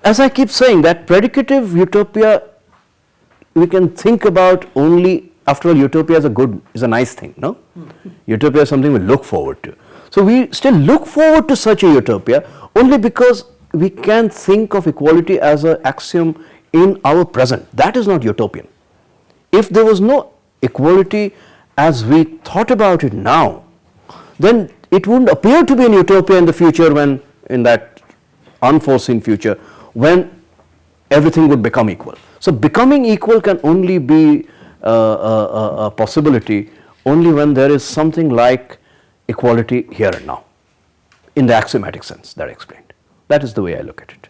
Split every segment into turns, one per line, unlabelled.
as I keep saying, that predicative utopia we can think about only, after all, utopia is a nice thing, no? Utopia is something we look forward to. So we still look forward to such a utopia only because we can think of equality as an axiom in our present. That is not utopian. If there was no equality as we thought about it now, then it wouldn't appear to be an utopia in the future, when, in that unforeseen future, when everything would become equal. So becoming equal can only be a possibility only when there is something like equality here and now, in the axiomatic sense that I explained. That is the way I look at it.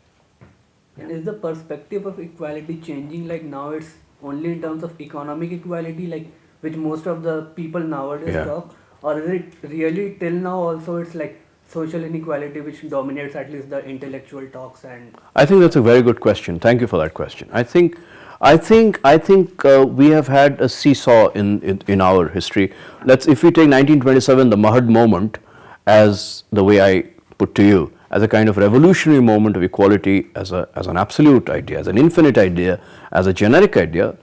And is the perspective of equality changing? Like now it's only in terms of economic equality, like which most of the people nowadays talk, or is it really till now also it's like social inequality which dominates at least the intellectual talks? And
I think that's a very good question. Thank you for that question. I think we have had a seesaw in our history. If we take 1927, the Mahad moment, as the way I put to you, as a kind of revolutionary moment of equality, as an absolute idea, as an infinite idea, as a generic idea,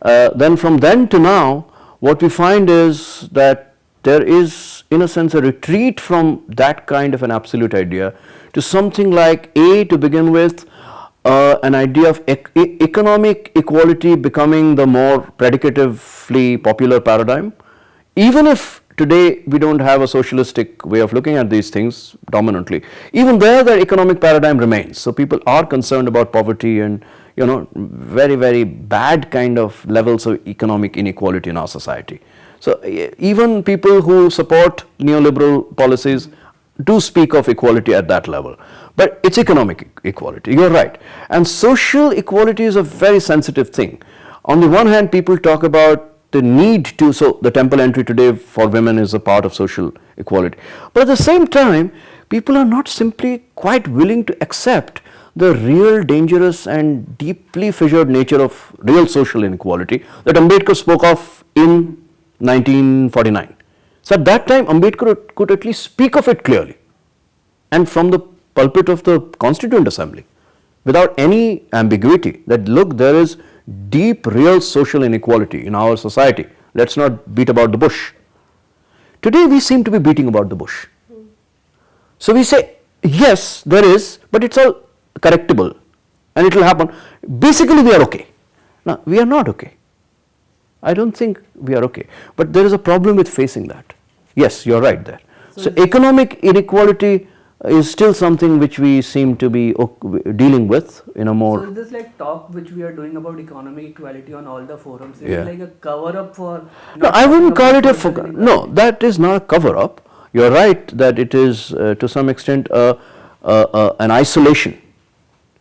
then from then to now, what we find is that there is, in a sense, a retreat from that kind of an absolute idea to something like, to begin with, an idea of economic equality becoming the more predicatively popular paradigm. Even if today we don't have a socialistic way of looking at these things dominantly, even there the economic paradigm remains. So people are concerned about poverty and, very, very bad kind of levels of economic inequality in our society. So even people who support neoliberal policies do speak of equality at that level. But it's economic equality, you're right. And social equality is a very sensitive thing. On the one hand, people talk about the need to, so the temple entry today for women is a part of social equality. But at the same time, people are not simply quite willing to accept the real dangerous and deeply fissured nature of real social inequality that Ambedkar spoke of in 1949. So at that time, Ambedkar could at least speak of it clearly and from the pulpit of the Constituent Assembly without any ambiguity that, look, there is deep real social inequality in our society. Let's not beat about the bush. Today we seem to be beating about the bush. So we say, yes, there is, but it's all correctable and it will happen. Basically we are okay. Now, we are not okay. I don't think we are okay. But there is a problem with facing that. Yes, you're right there. So economic inequality is still something which we seem to be dealing with in a more...
So is this like talk which we are doing about economic equality on all the forums, is it like a cover-up for...
No, I wouldn't call it a... No, that is not a cover-up. You're right that it is to some extent an isolation.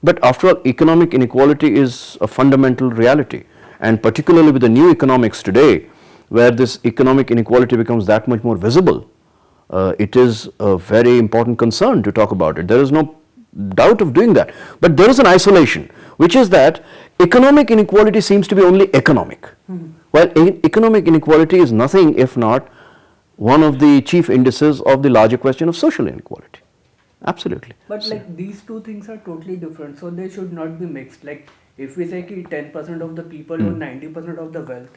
But after all, economic inequality is a fundamental reality. And particularly with the new economics today, where this economic inequality becomes that much more visible, it is a very important concern to talk about it. There is no doubt of doing that. But there is an isolation, which is that economic inequality seems to be only economic. While economic inequality is nothing if not one of the chief indices of the larger question of social inequality. Absolutely.
But like these two things are totally different, so they should not be mixed. Like if we say ki 10% of the people own 90% of the wealth,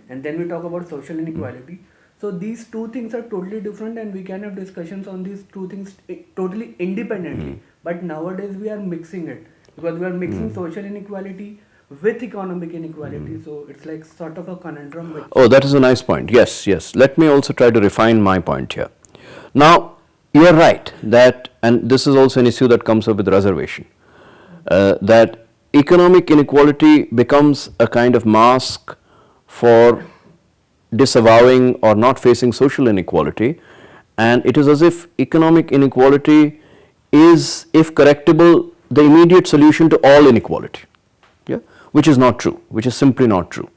and then we talk about social inequality, so these two things are totally different and we can have discussions on these two things totally independently. But nowadays we are mixing it because we are mixing social inequality with economic inequality. So it's like sort of a conundrum.
Oh, that is a nice point. Yes, yes. Let me also try to refine my point here. Now, you are right that, and this is also an issue that comes up with reservation, that economic inequality becomes a kind of mask for disavowing or not facing social inequality, and it is as if economic inequality is, if correctable, the immediate solution to all inequality, which is not true, which is simply not true.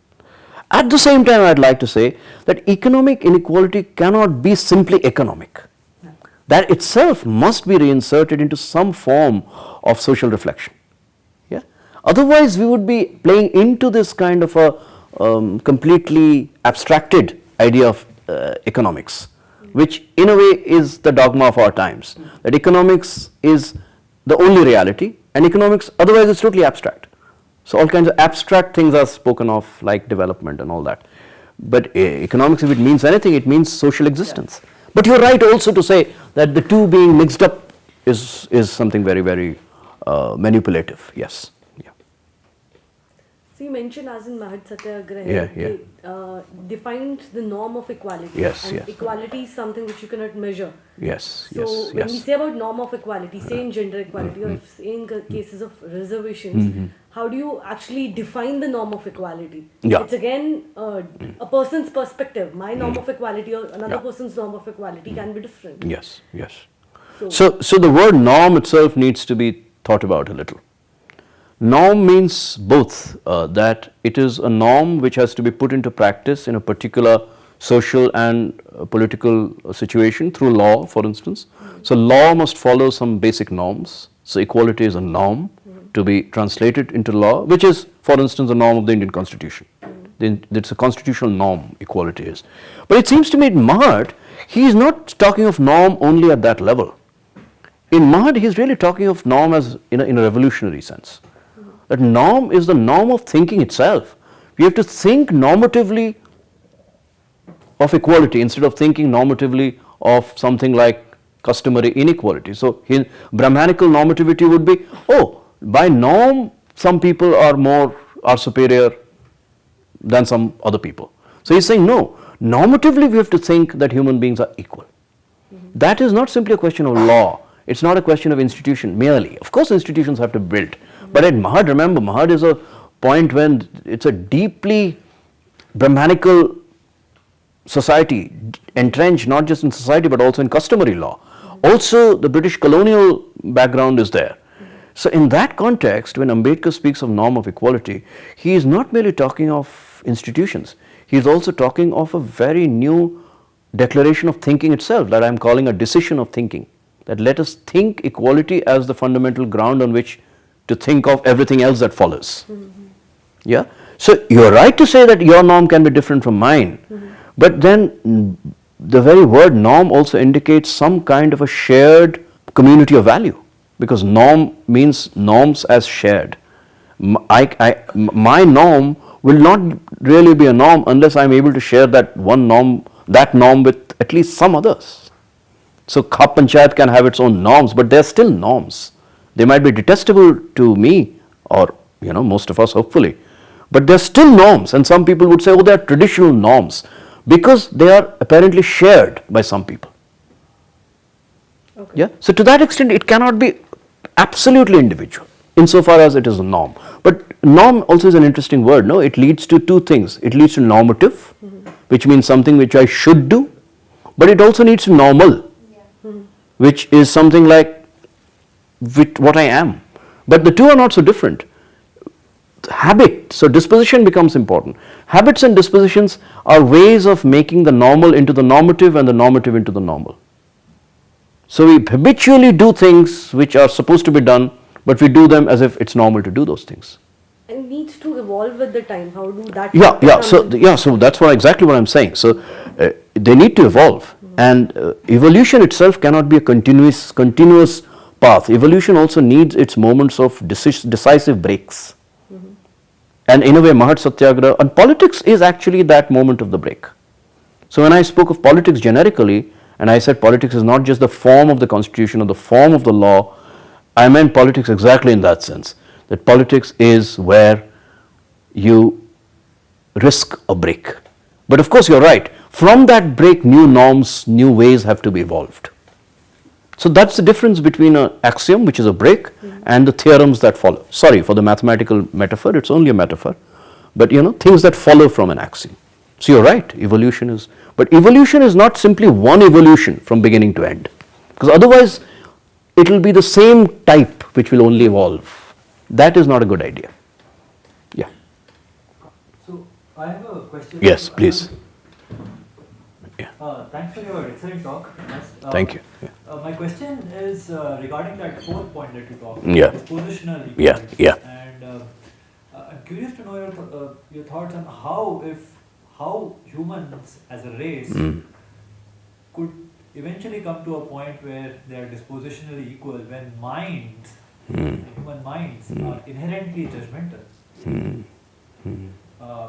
At the same time, I'd like to say that economic inequality cannot be simply economic. That itself must be reinserted into some form of social reflection. Otherwise, we would be playing into this kind of a completely abstracted idea of economics, which in a way is the dogma of our times, that economics is the only reality And economics, otherwise it's totally abstract. So all kinds of abstract things are spoken of, like development and all that. But economics, if it means anything, it means social existence. But you're right also to say that the two being mixed up is something very, very manipulative. Yes. Yeah.
So you mentioned as in Mahad Satyagraha,
Yeah.
they defined the norm of equality.
Yes,
and
yes.
equality is something which you cannot measure.
Yes.
So
Yes.
when we
Yes.
say about norm of equality, say in gender equality or if say in cases of reservations, how do you actually define the norm of equality?
Yeah.
It's again a person's perspective. My norm of equality or another person's norm of equality can be different.
Yes. Yes.
So,
So the word norm itself needs to be thought about a little. Norm means both, that it is a norm which has to be put into practice in a particular social and political situation through law, for instance. So law must follow some basic norms. So equality is a norm to be translated into law, which is, for instance, the norm of the Indian Constitution. It's a constitutional norm, equality is. But it seems to me in Mahad, he is not talking of norm only at that level. In Mahad, he is really talking of norm as in a revolutionary sense. That norm is the norm of thinking itself. We have to think normatively of equality instead of thinking normatively of something like customary inequality. So his Brahmanical normativity would be, oh, by norm, some people are superior than some other people. So he's saying, no, normatively we have to think that human beings are equal. That is not simply a question of law. It's not a question of institution merely. Of course, institutions have to build. But at Mahad, remember, Mahad is a point when it's a deeply Brahmanical society, entrenched not just in society but also in customary law. Also, the British colonial background is there. So in that context, when Ambedkar speaks of norm of equality, he is not merely talking of institutions. He is also talking of a very new declaration of thinking itself, that I am calling a decision of thinking. That let us think equality as the fundamental ground on which to think of everything else that follows. Yeah. So you are right to say that your norm can be different from mine, but then the very word norm also indicates some kind of a shared community of value, because norm means norms as shared. My norm will not really be a norm unless I am able to share that norm with at least some others. So Khap Panchayat can have its own norms, but they are still norms. They might be detestable to me or most of us hopefully, but they are still norms, and some people would say, oh, they are traditional norms, because they are apparently shared by some people.
okay.
Yeah. So to that extent, it cannot be absolutely individual insofar as it is a norm. But norm also is an interesting word. No, it leads to two things. It leads to normative, which means something which I should do, but it also leads to normal, which is something like with what I am. But the two are not so different. Habit, so disposition becomes important. Habits and dispositions are ways of making the normal into the normative and the normative into the normal. So we habitually do things which are supposed to be done, but we do them as if it's normal to do those things.
And needs to evolve with the time. How do that?
So that's exactly what I'm saying. So they need to evolve, and evolution itself cannot be a continuous path. Evolution also needs its moments of decisive breaks. And in a way, Mahad Satyagraha, and politics is actually that moment of the break. So when I spoke of politics generically, and I said politics is not just the form of the constitution or the form of the law, I meant politics exactly in that sense. That politics is where you risk a break. But of course, you're right. From that break, new norms, new ways have to be evolved. So that's the difference between an axiom, which is a break, and the theorems that follow. Sorry for the mathematical metaphor, it's only a metaphor. But things that follow from an axiom. So you're right, but evolution is not simply one evolution from beginning to end. Because otherwise, it will be the same type which will only evolve. That is not a good idea. Yeah.
So I have a question.
Yes, please.
Thanks for your excellent talk.
Thank you. Yeah.
My question is regarding that fourth point that you talked
Yeah.
about, dispositional equality.
Yeah.
And I'm curious to know your thoughts on how humans as a race could eventually come to a point where they are dispositionally equal when minds human minds are inherently judgmental. Uh,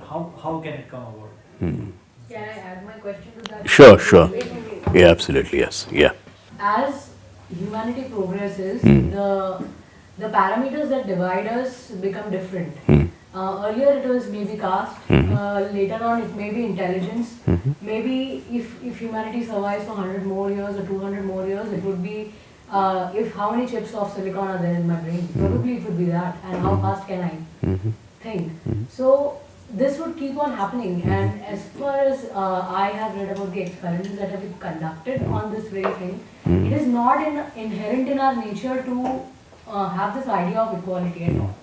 how can it come about?
Can I add my question to that?
Sure, sure. Yeah, absolutely, yes. Yeah.
As humanity progresses, the parameters that divide us become different. Earlier it was maybe caste, later on it may be intelligence. Maybe if humanity survives for 100 more years or 200 more years, it would be if how many chips of silicon are there in my brain. Probably it would be that, and how fast can I think. So this would keep on happening, and as far as I have read about the experiments that have been conducted on this very thing, it is not inherent in our nature to have this idea of equality at all.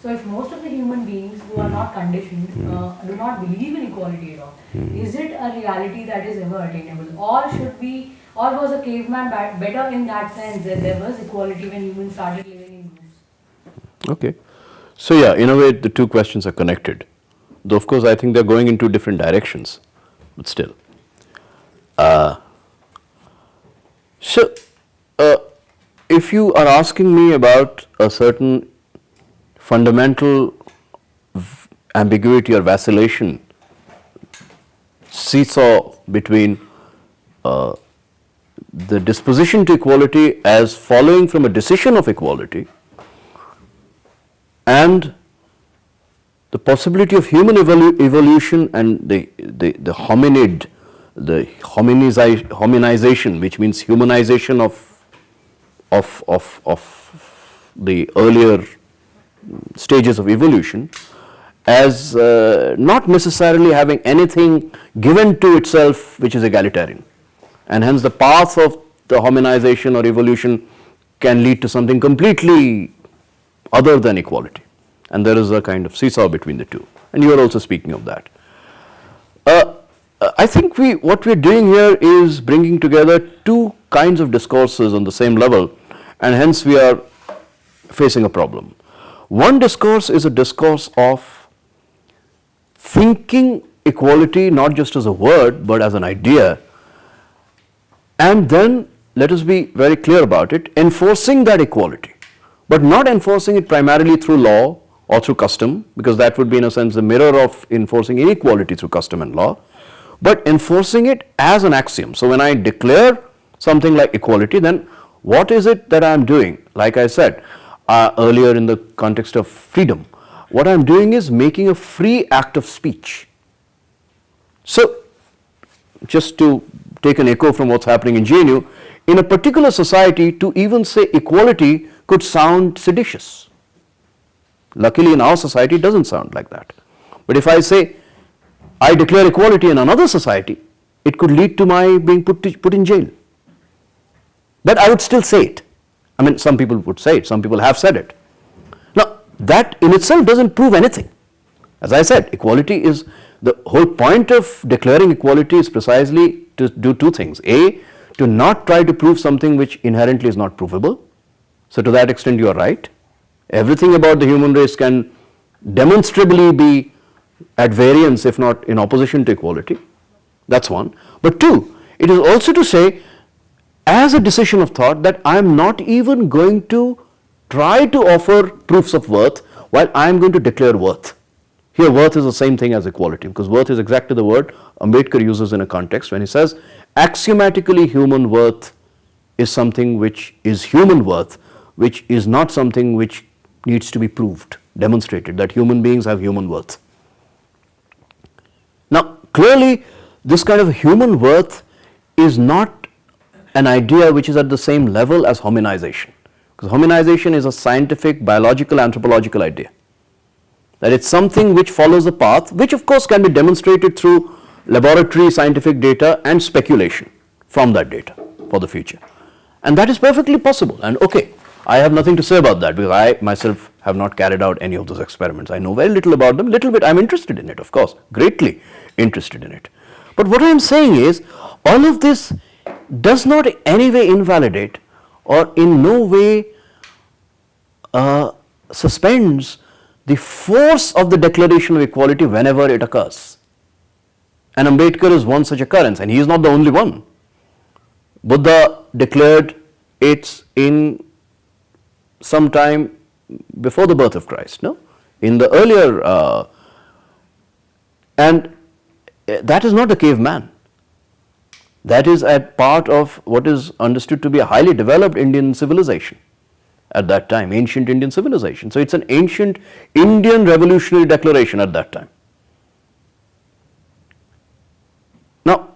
So if most of the human beings who are not conditioned do not believe in equality at all, is it a reality that is ever attainable, or should we, or was a caveman better in that sense that there was equality when humans started living in groups?
Okay. So yeah, in a way the two questions are connected. Though of course I think they're going in two different directions, but still. So if you are asking me about a certain fundamental ambiguity or vacillation, seesaw between the disposition to equality as following from a decision of equality and the possibility of human evolution and the hominid, the hominization, which means humanization of the earlier stages of evolution, as not necessarily having anything given to itself which is egalitarian, and hence the path of the hominization or evolution can lead to something completely other than equality, and there is a kind of seesaw between the two, and you are also speaking of that. I think what we are doing here is bringing together two kinds of discourses on the same level, and hence we are facing a problem. One discourse is a discourse of thinking equality not just as a word but as an idea, and then, let us be very clear about it, enforcing that equality, but not enforcing it primarily through law or through custom, because that would be in a sense the mirror of enforcing inequality through custom and law, but enforcing it as an axiom. So when I declare something like equality, then what is it that I am doing? Like I said earlier in the context of freedom, what I am doing is making a free act of speech. So just to take an echo from what's happening in JNU, in a particular society to even say equality could sound seditious. Luckily in our society it doesn't sound like that. But if I say I declare equality in another society, it could lead to my being put in jail. But I would still say it. I mean, some people would say it, some people have said it. Now, that in itself doesn't prove anything. As I said, equality is, the whole point of declaring equality is precisely to do two things. A, to not try to prove something which inherently is not provable. So to that extent you are right. Everything about the human race can demonstrably be at variance, if not in opposition to equality. That's one. But two, it is also to say, as a decision of thought, that I am not even going to try to offer proofs of worth while I am going to declare worth. Here worth is the same thing as equality, because worth is exactly the word Ambedkar uses in a context when he says axiomatically human worth is something which is human worth, which is not something which needs to be proved, demonstrated, that human beings have human worth. Now clearly this kind of human worth is not an idea which is at the same level as hominization, because hominization is a scientific, biological, anthropological idea, that it's something which follows a path which of course can be demonstrated through laboratory scientific data and speculation from that data for the future, and that is perfectly possible. And okay, I have nothing to say about that because I myself have not carried out any of those experiments. I know very little about them, little bit I am interested in it, of course, greatly interested in it. But what I am saying is, all of this does not in any way invalidate or in no way suspends the force of the declaration of equality whenever it occurs. And Ambedkar is one such occurrence, and he is not the only one. Buddha declared it in sometime before the birth of Christ, no? In the earlier, and that is not a caveman. That is a part of what is understood to be a highly developed Indian civilization at that time, ancient Indian civilization. So it's an ancient Indian revolutionary declaration at that time. Now,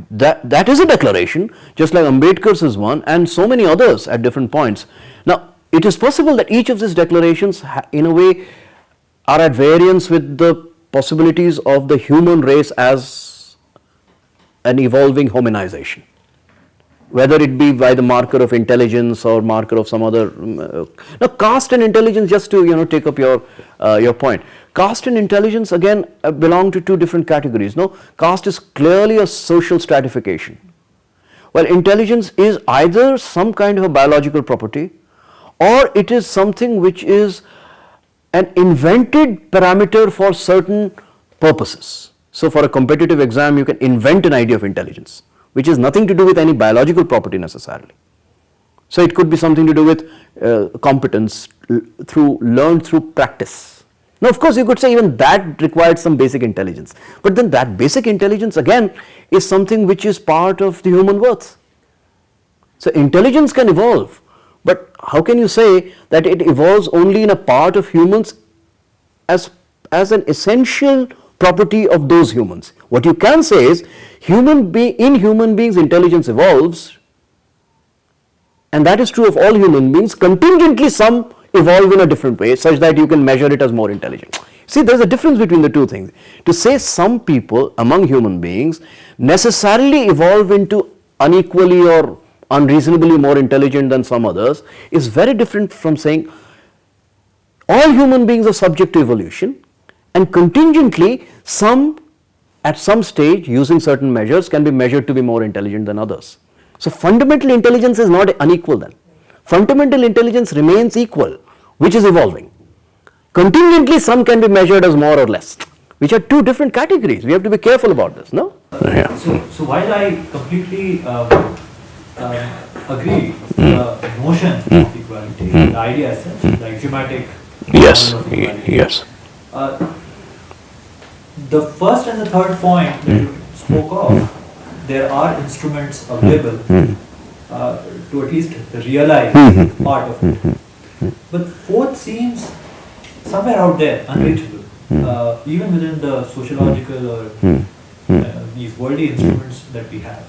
that is a declaration, just like Ambedkar's is one, and so many others at different points. Now, it is possible that each of these declarations, in a way, are at variance with the possibilities of the human race as an evolving hominization, whether it be by the marker of intelligence or marker of some other. Now, caste and intelligence, just to take up your point, caste and intelligence again belong to two different categories. No, caste is clearly a social stratification, while intelligence is either some kind of a biological property, or it is something which is an invented parameter for certain purposes. So, for a competitive exam, you can invent an idea of intelligence, which has nothing to do with any biological property necessarily. So, it could be something to do with competence learned through practice. Now, of course, you could say even that required some basic intelligence, but then that basic intelligence again is something which is part of the human worth. So, intelligence can evolve, but how can you say that it evolves only in a part of humans as an essential property of those humans? What you can say is in human beings intelligence evolves, and that is true of all human beings. Contingently some evolve in a different way such that you can measure it as more intelligent. See, there is a difference between the two things. To say some people among human beings necessarily evolve into unequally or unreasonably more intelligent than some others is very different from saying all human beings are subject to evolution, and contingently some at some stage using certain measures can be measured to be more intelligent than others. So, fundamental intelligence is not unequal then. Fundamental intelligence remains equal, which is evolving. Contingently some can be measured as more or less, which are two different categories. We have to be careful about this, no?
So while I completely agree with the notion of equality, the idea as such, the axiomatic
Yes,
model of equality,
yes.
The first and the third point that you spoke of, there are instruments available to at least realize part of it. But fourth seems somewhere out there, unreachable, even within the sociological or these worldly instruments that we have.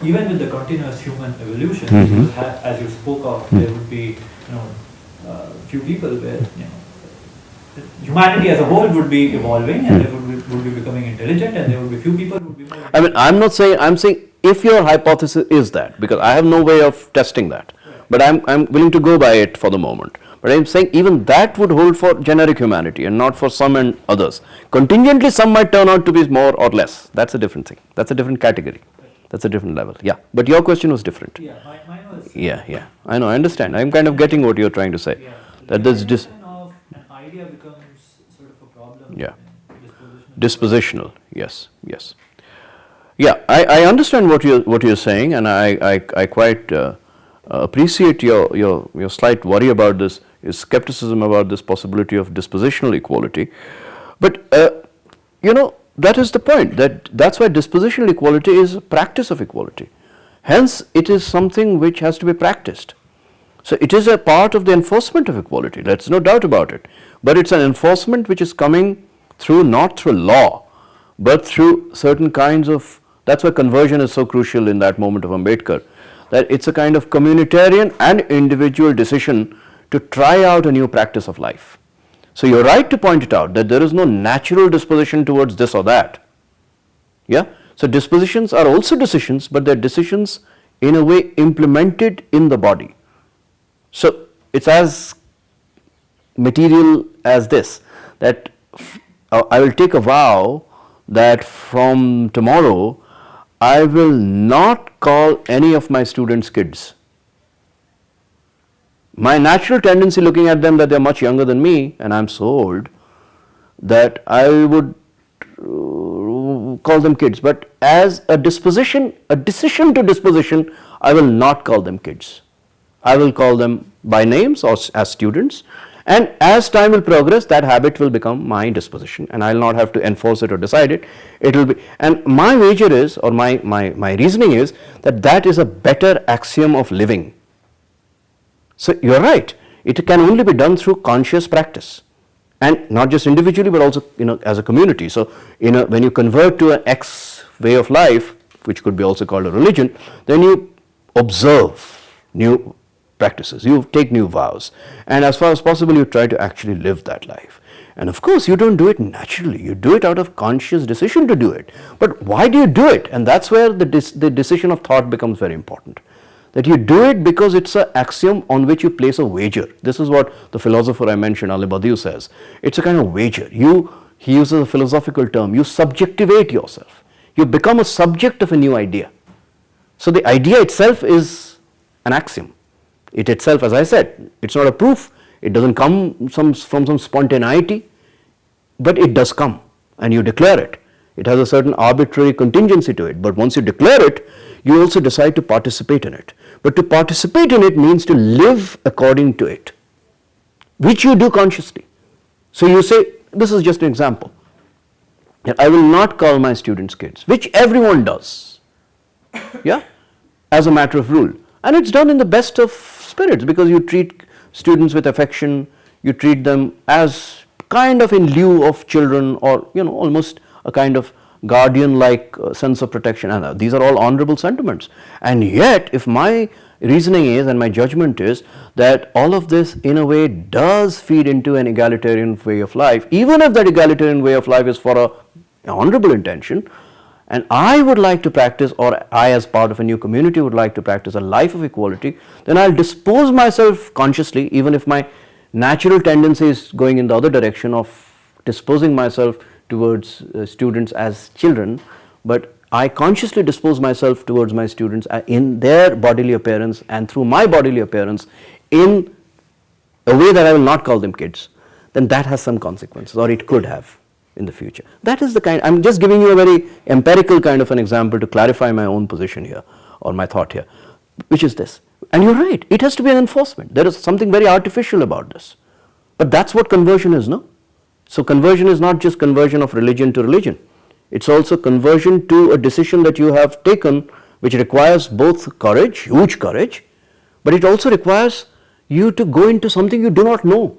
Even with the continuous human evolution, you will have, as you spoke of, there would be few people where humanity as a whole would be evolving and they would be becoming intelligent, and there would be few people who would be more intelligent.
I mean, I'm not saying, I'm saying if your hypothesis is that, because I have no way of testing that, but I'm willing to go by it for the moment. But I'm saying even that would hold for generic humanity and not for some and others. Contingently some might turn out to be more or less. That's a different thing. That's a different category. That's a different level. Yeah. But your question was different.
Yeah, mine was.
Yeah. I know, I understand. I'm kind of getting what you're trying to say.
Yeah.
That there's just
of an idea becomes sort of a problem.
Yeah.
in
dispositional. Yes. Yeah, I understand what you're saying, and I quite appreciate your slight worry about this, is skepticism about this possibility of dispositional equality. But that is the point. That's why dispositional equality is a practice of equality. Hence, it is something which has to be practiced. So it is a part of the enforcement of equality. There's no doubt about it. But it's an enforcement which is coming through not through law, but through certain kinds of. That's why conversion is so crucial in that moment of Ambedkar, that it's a kind of communitarian and individual decision to try out a new practice of life. So you're right to point it out that there is no natural disposition towards this or that. Yeah. So dispositions are also decisions, but they're decisions in a way implemented in the body. So it's as material as this, that I will take a vow that from tomorrow I will not call any of my students kids. My natural tendency looking at them that they are much younger than me and I am so old that I would call them kids, but as a disposition, a decision to disposition, I will not call them kids. I will call them by names or as students, and as time will progress, that habit will become my disposition, and I will not have to enforce it or decide it. It will be, and my wager is, or my reasoning is, that is a better axiom of living. So you are right, it can only be done through conscious practice, and not just individually but also as a community. So when you convert to an X way of life, which could be also called a religion, then you observe new practices, you take new vows, and as far as possible you try to actually live that life. And of course you don't do it naturally, you do it out of conscious decision to do it. But why do you do it? And that's where the decision of thought becomes very important. That you do it because it's an axiom on which you place a wager. This is what the philosopher I mentioned, Ali Badiou, says. It's a kind of wager. He uses a philosophical term, you subjectivate yourself. You become a subject of a new idea. So the idea itself is an axiom. It itself, as I said, it's not a proof. It doesn't come from some spontaneity, but it does come, and you declare it. It has a certain arbitrary contingency to it, but once you declare it, you also decide to participate in it. But to participate in it means to live according to it, which you do consciously. So you say, this is just an example. I will not call my students kids, which everyone does, yeah, as a matter of rule. And it's done in the best of spirits, because you treat students with affection, you treat them as kind of in lieu of children, or almost a kind of guardian-like sense of protection, and these are all honorable sentiments. And yet, if my reasoning is, and my judgment is, that all of this in a way does feed into an egalitarian way of life, even if that egalitarian way of life is for an honorable intention, and I would like to practice, or I as part of a new community would like to practice a life of equality, then I'll dispose myself consciously, even if my natural tendency is going in the other direction of disposing myself towards students as children, but I consciously dispose myself towards my students in their bodily appearance and through my bodily appearance in a way that I will not call them kids, then that has some consequences, or it could have in the future. That is the kind, I'm just giving you a very empirical kind of an example to clarify my own position here, or my thought here, which is this. And you're right, it has to be an enforcement. There is something very artificial about this. But that's what conversion is, no? So conversion is not just conversion of religion to religion. It's also conversion to a decision that you have taken, which requires both courage, huge courage, but it also requires you to go into something you do not know.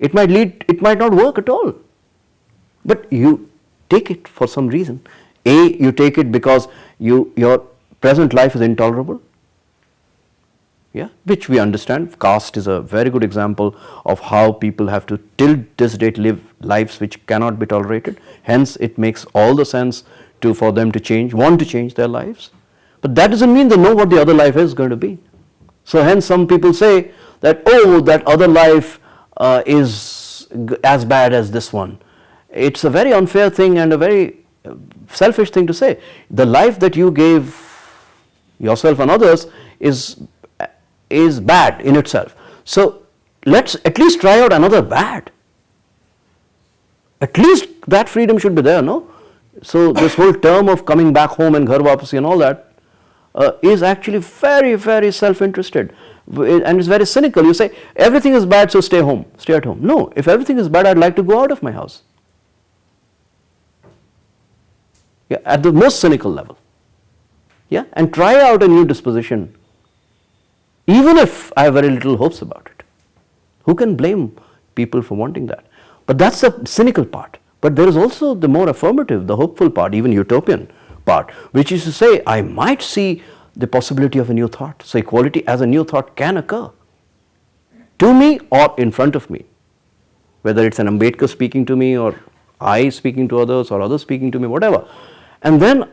It might not work at all. But you take it for some reason. You take it because your present life is intolerable, yeah, which we understand. Caste is a very good example of how people have to till this date live lives which cannot be tolerated. Hence it makes all the sense for them to want to change their lives. But that doesn't mean they know what the other life is going to be. So hence some people say that, oh, that other life is as bad as this one. It's a very unfair thing and a very selfish thing to say. The life that you gave yourself and others is bad in itself. So let's at least try out another bad. At least that freedom should be there, no? So this whole term of coming back home and ghar wapasi and all that is actually very, very self-interested, and it's very cynical. You say everything is bad, so stay home, stay at home. No, if everything is bad, I'd like to go out of my house. Yeah, at the most cynical level. Yeah, and try out a new disposition, even if I have very little hopes about it. Who can blame people for wanting that? But that's the cynical part. But there is also the more affirmative, the hopeful part, even utopian part, which is to say, I might see the possibility of a new thought. So equality as a new thought can occur, to me or in front of me, whether it's an Ambedkar speaking to me, or I speaking to others, or others speaking to me, whatever. And then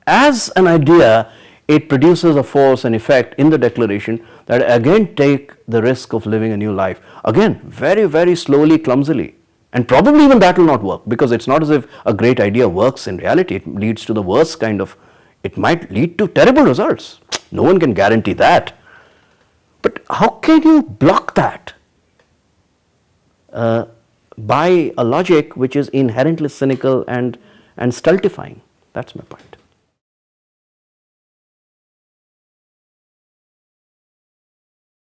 as an idea, it produces a force and effect in the declaration that again take the risk of living a new life. Again, very, very slowly, clumsily. And probably even that will not work, because it's not as if a great idea works in reality. It leads to the worst kind of, it might lead to terrible results. No one can guarantee that. But how can you block that? By a logic which is inherently cynical and stultifying. That's my point.